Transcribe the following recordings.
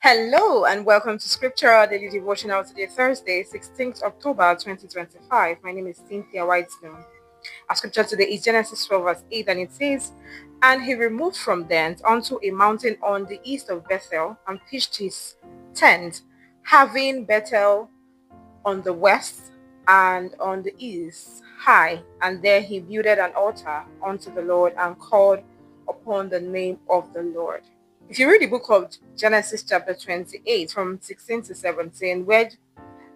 Hello and welcome to Scripture Daily Devotional today, Thursday, 16th October 2025. My name is Cynthia Whitesnow. Our scripture today is Genesis 12 verse 8 and it says, "And he removed from thence unto a mountain on the east of Bethel and pitched his tent, having Bethel on the west and on the east high, and there he builded an altar unto the Lord and called upon the name of the Lord." If you read the book of Genesis chapter 28 from 16 to 17, where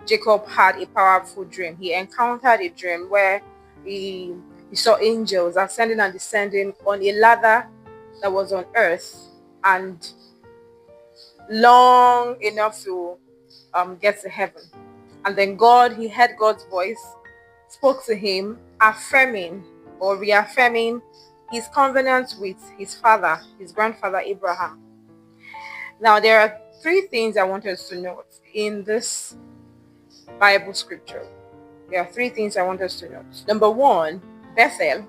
Jacob had a powerful dream, he encountered a dream where he saw angels ascending and descending on a ladder that was on earth and long enough to get to heaven. And then he heard God's voice, spoke to him, affirming or reaffirming his covenant with his grandfather Abraham. Now, there are three things I want us to note in this Bible scripture. There are three things I want us to note. Number one, Bethel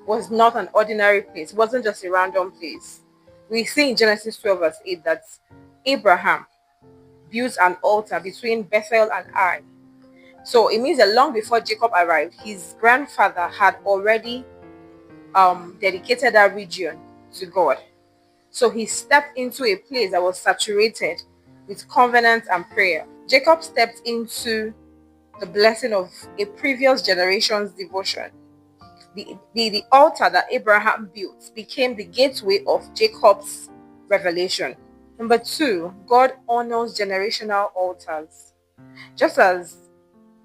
was not an ordinary place. It wasn't just a random place. We see in Genesis 12 verse 8 that Abraham built an altar between Bethel and Ai. So it means that long before Jacob arrived, his grandfather had already dedicated that region to God. So he stepped into a place that was saturated with covenant and prayer. Jacob stepped into the blessing of a previous generation's devotion. The altar that Abraham built became the gateway of Jacob's revelation. Number two, God honors generational altars. Just as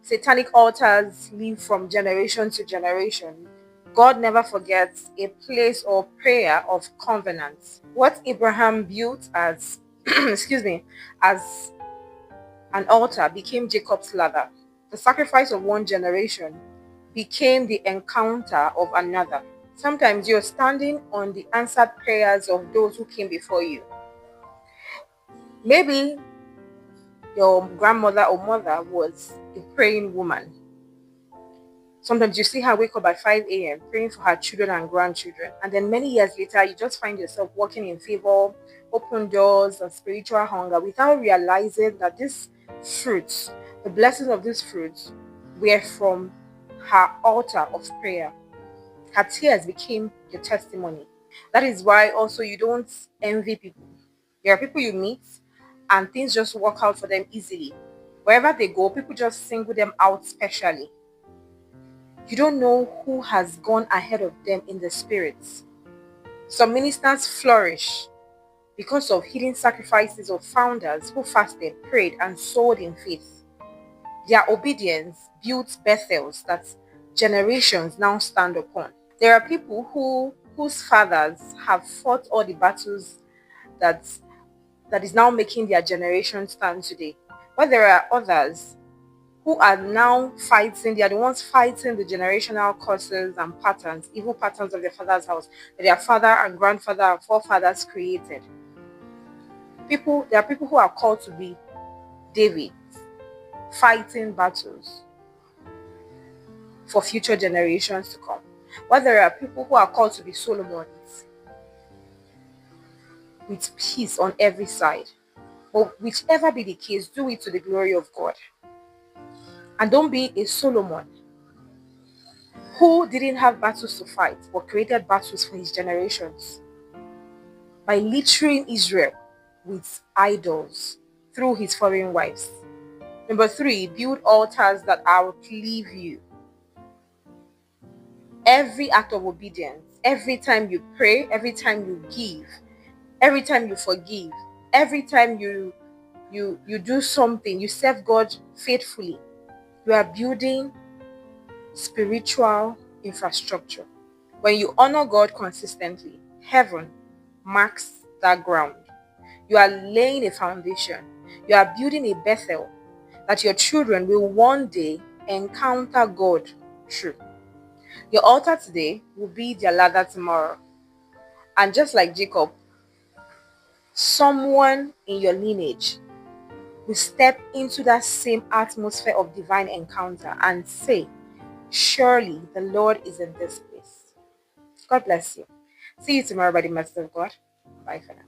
satanic altars live from generation to generation, God never forgets a place or prayer of covenant. What Abraham built as as an altar became Jacob's ladder. The sacrifice of one generation became the encounter of another. Sometimes you're standing on the answered prayers of those who came before you. Maybe your grandmother or mother was a praying woman. Sometimes you see her wake up at 5 a.m. praying for her children and grandchildren. And then many years later, you just find yourself walking in favor, open doors, and spiritual hunger without realizing that these fruits, the blessings of these fruits, were from her altar of prayer. Her tears became the testimony. That is why also you don't envy people. There are people you meet and things just work out for them easily. Wherever they go, people just single them out specially. You don't know who has gone ahead of them in the spirits. Some ministers flourish because of hidden sacrifices of founders who fasted, prayed, and sowed in faith. Their obedience built Bethels that generations now stand upon. There are people whose fathers have fought all the battles that is now making their generation stand today. But there are others who are now fighting, they are the ones fighting the generational curses and patterns, evil patterns of their father's house, that their father and grandfather and forefathers created. There are people who are called to be David, fighting battles for future generations to come. While there are people who are called to be Solomons, with peace on every side. But whichever be the case, do it to the glory of God. And don't be a Solomon who didn't have battles to fight but created battles for his generations by littering Israel with idols through his foreign wives. Number three, build altars that outlive you. Every act of obedience, every time you pray, every time you give, every time you forgive, every time you do something, you serve God faithfully, you are building spiritual infrastructure. When you honor God consistently, heaven marks that ground. You are laying a foundation. You are building a Bethel that your children will one day encounter God through. Your altar today will be their ladder tomorrow. And just like Jacob, someone in your lineage will step into that same atmosphere of divine encounter and say, "Surely the Lord is in this place." God bless you. See you tomorrow by the mercy of God. Bye for now.